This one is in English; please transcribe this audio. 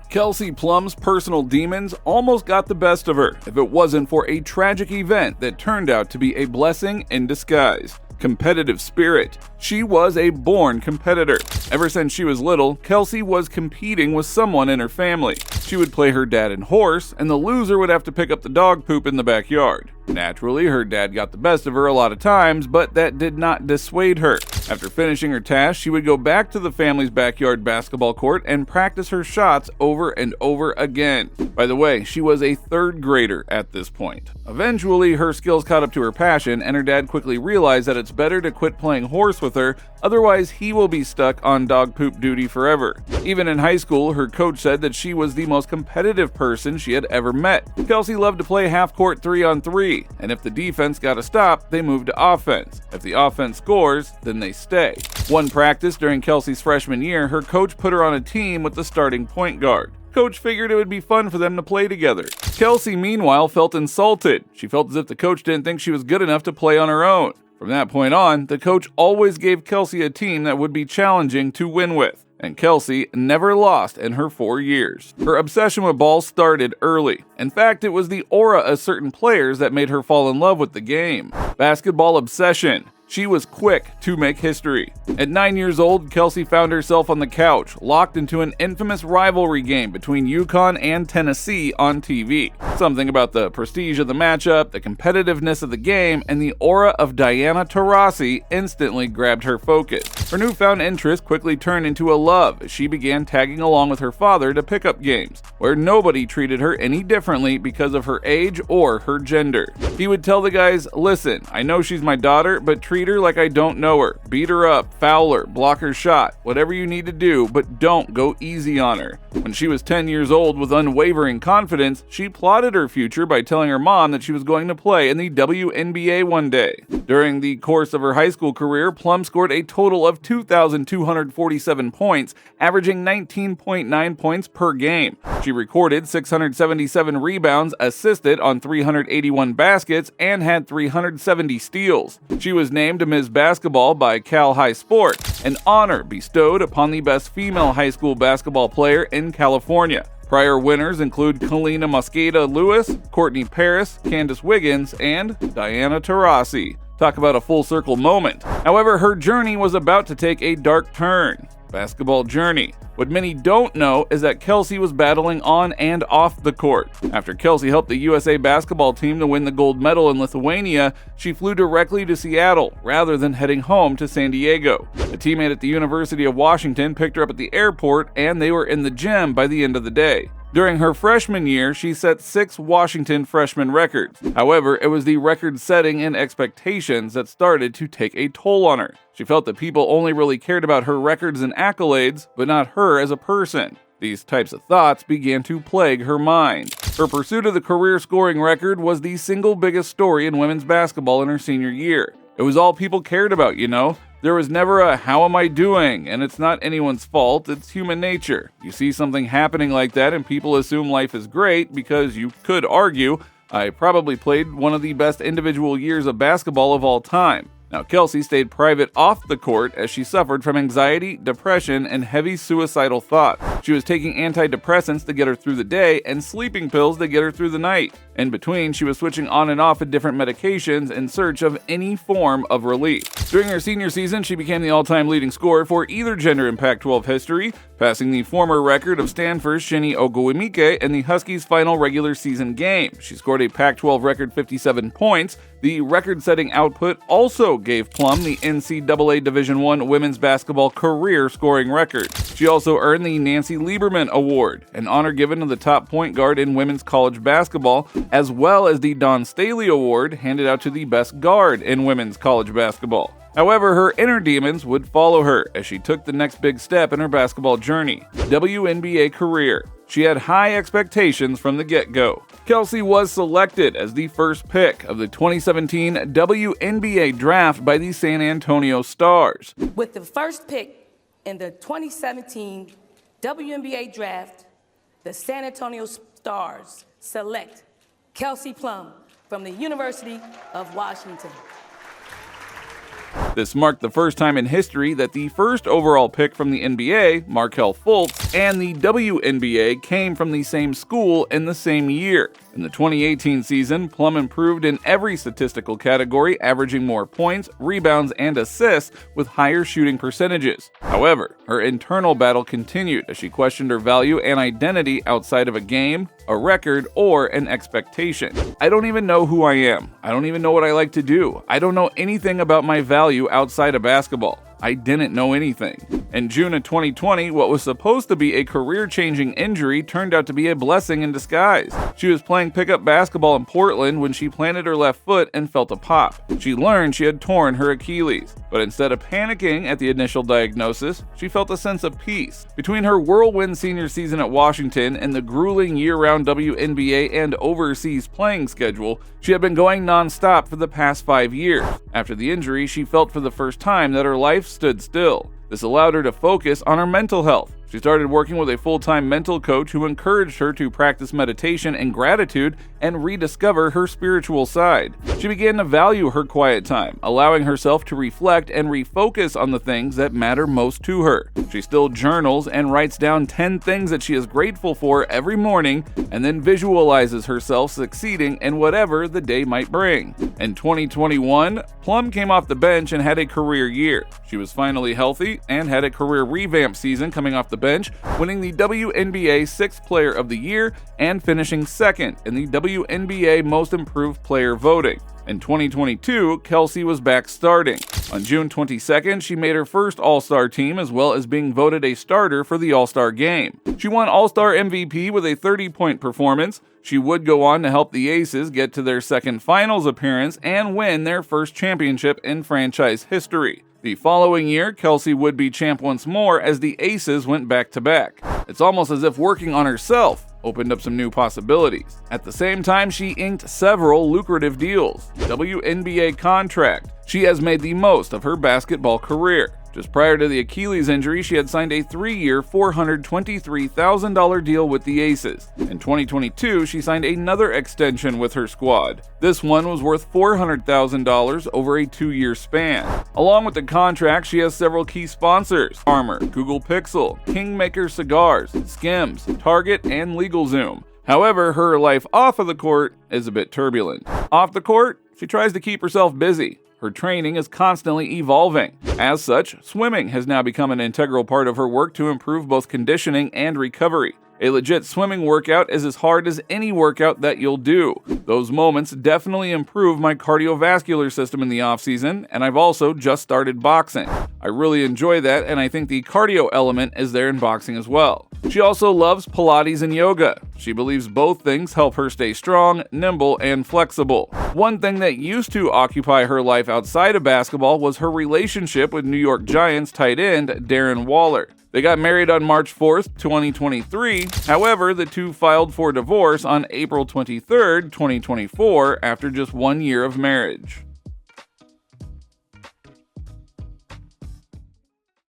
Kelsey Plum's personal demons almost got the best of her if it wasn't for a tragic event that turned out to be a blessing in disguise. Competitive spirit. She was a born competitor. Ever since she was little, Kelsey was competing with someone in her family. She would play her dad in horse, and the loser would have to pick up the dog poop in the backyard. Naturally, her dad got the best of her a lot of times, but that did not dissuade her. After finishing her task, she would go back to the family's backyard basketball court and practice her shots over and over again. By the way, she was a third grader at this point. Eventually, her skills caught up to her passion, and her dad quickly realized that it's better to quit playing horse with her, otherwise he will be stuck on dog poop duty forever. Even in high school, her coach said that she was the most competitive person she had ever met. Kelsey loved to play half-court 3-on-3, and if the defense got a stop, they moved to offense. If the offense scores, then they stay. One practice during Kelsey's freshman year, her coach put her on a team with the starting point guard. Coach figured it would be fun for them to play together. Kelsey, meanwhile, felt insulted. She felt as if the coach didn't think she was good enough to play on her own. From that point on, the coach always gave Kelsey a team that would be challenging to win with, and Kelsey never lost in her 4 years. Her obsession with ball started early. In fact, it was the aura of certain players that made her fall in love with the game. Basketball obsession. She was quick to make history. At 9 years old, Kelsey found herself on the couch, locked into an infamous rivalry game between UConn and Tennessee on TV. Something about the prestige of the matchup, the competitiveness of the game, and the aura of Diana Taurasi instantly grabbed her focus. Her newfound interest quickly turned into a love as she began tagging along with her father to pickup games, where nobody treated her any differently because of her age or her gender. He would tell the guys, "Listen, I know she's my daughter, but treat her like I don't know her. Beat her up, foul her, block her shot, whatever you need to do, but don't go easy on her." When she was 10 years old with unwavering confidence, she plotted her future by telling her mom that she was going to play in the WNBA one day. During the course of her high school career, Plum scored a total of 2,247 points, averaging 19.9 points per game. She recorded 677 rebounds, assisted on 381 baskets, and had 370 steals. She was named Ms. Basketball by Cal High Sport, an honor bestowed upon the best female high school basketball player in California. Prior winners include Kalina Mosqueda Lewis, Courtney Paris, Candace Wiggins, and Diana Taurasi. Talk about a full circle moment. However, her journey was about to take a dark turn. Basketball journey. What many don't know is that Kelsey was battling on and off the court. After Kelsey helped the USA basketball team to win the gold medal in Lithuania, she flew directly to Seattle rather than heading home to San Diego. A teammate at the University of Washington picked her up at the airport, and they were in the gym by the end of the day. During her freshman year, she set 6 Washington freshman records. However, it was the record setting and expectations that started to take a toll on her. She felt that people only really cared about her records and accolades, but not her as a person. These types of thoughts began to plague her mind. Her pursuit of the career scoring record was the single biggest story in women's basketball in her senior year. It was all people cared about, you know? There was never a "how am I doing?" and it's not anyone's fault, it's human nature. You see something happening like that and people assume life is great because you could argue, I probably played one of the best individual years of basketball of all time. Now, Kelsey stayed private off the court as she suffered from anxiety, depression, and heavy suicidal thoughts. She was taking antidepressants to get her through the day and sleeping pills to get her through the night. In between, she was switching on and off of different medications in search of any form of relief. During her senior season, she became the all-time leading scorer for either gender in Pac-12 history, passing the former record of Stanford's Shinny Ogwumike in the Huskies' final regular season game. She scored a Pac-12 record 57 points. The record-setting output also gave Plum the NCAA Division I women's basketball career scoring record. She also earned the Nancy Lieberman Award, an honor given to the top point guard in women's college basketball, as well as the Dawn Staley Award handed out to the best guard in women's college basketball. However, her inner demons would follow her as she took the next big step in her basketball journey, WNBA career. She had high expectations from the get-go. Kelsey was selected as the first pick of the 2017 WNBA draft by the San Antonio Stars. With the first pick in the 2017 WNBA draft, the San Antonio Stars select Kelsey Plum from the University of Washington. This marked the first time in history that the first overall pick from the NBA, Markelle Fultz, and the WNBA came from the same school in the same year. In the 2018 season, Plum improved in every statistical category, averaging more points, rebounds, and assists with higher shooting percentages. However, her internal battle continued as she questioned her value and identity outside of a game, a record, or an expectation. "I don't even know who I am. I don't even know what I like to do. I don't know anything about my value outside of basketball. I didn't know anything." In June of 2020, what was supposed to be a career-changing injury turned out to be a blessing in disguise. She was playing pickup basketball in Portland when she planted her left foot and felt a pop. She learned she had torn her Achilles, but instead of panicking at the initial diagnosis, she felt a sense of peace. Between her whirlwind senior season at Washington and the grueling year-round WNBA and overseas playing schedule, she had been going non-stop for the past 5 years. After the injury, she felt for the first time that her life stood still. This allowed her to focus on her mental health. She started working with a full-time mental coach who encouraged her to practice meditation and gratitude and rediscover her spiritual side. She began to value her quiet time, allowing herself to reflect and refocus on the things that matter most to her. She still journals and writes down 10 things that she is grateful for every morning, and then visualizes herself succeeding in whatever the day might bring. In 2021, Plum came off the bench and had a career year. She was finally healthy and had a career revamp season coming off the bench, winning the WNBA 6th Player of the Year and finishing second in the WNBA Most Improved Player voting. In 2022, Kelsey was back starting. On June 22nd, she made her first All-Star team as well as being voted a starter for the All-Star game. She won All-Star MVP with a 30-point performance. She would go on to help the Aces get to their second finals appearance and win their first championship in franchise history. The following year, Kelsey would be champ once more as the Aces went back-to-back. It's almost as if working on herself opened up some new possibilities. At the same time, she inked several lucrative deals. WNBA contract. She has made the most of her basketball career. Just prior to the Achilles injury, she had signed a 3-year, $423,000 deal with the Aces. In 2022, she signed another extension with her squad. This one was worth $400,000 over a 2-year span. Along with the contract, she has several key sponsors: Armor, Google Pixel, Kingmaker Cigars, Skims, Target, and LegalZoom. However, her life off of the court is a bit turbulent. Off the court, she tries to keep herself busy. Her training is constantly evolving. As such, swimming has now become an integral part of her work to improve both conditioning and recovery. A legit swimming workout is as hard as any workout that you'll do. Those moments definitely improve my cardiovascular system in the off-season, and I've also just started boxing. I really enjoy that, and I think the cardio element is there in boxing as well. She also loves Pilates and yoga. She believes both things help her stay strong, nimble, and flexible. One thing that used to occupy her life outside of basketball was her relationship with New York Giants tight end Darren Waller. They got married on March 4th, 2023. However, the two filed for divorce on April 23rd, 2024, after just 1 year of marriage.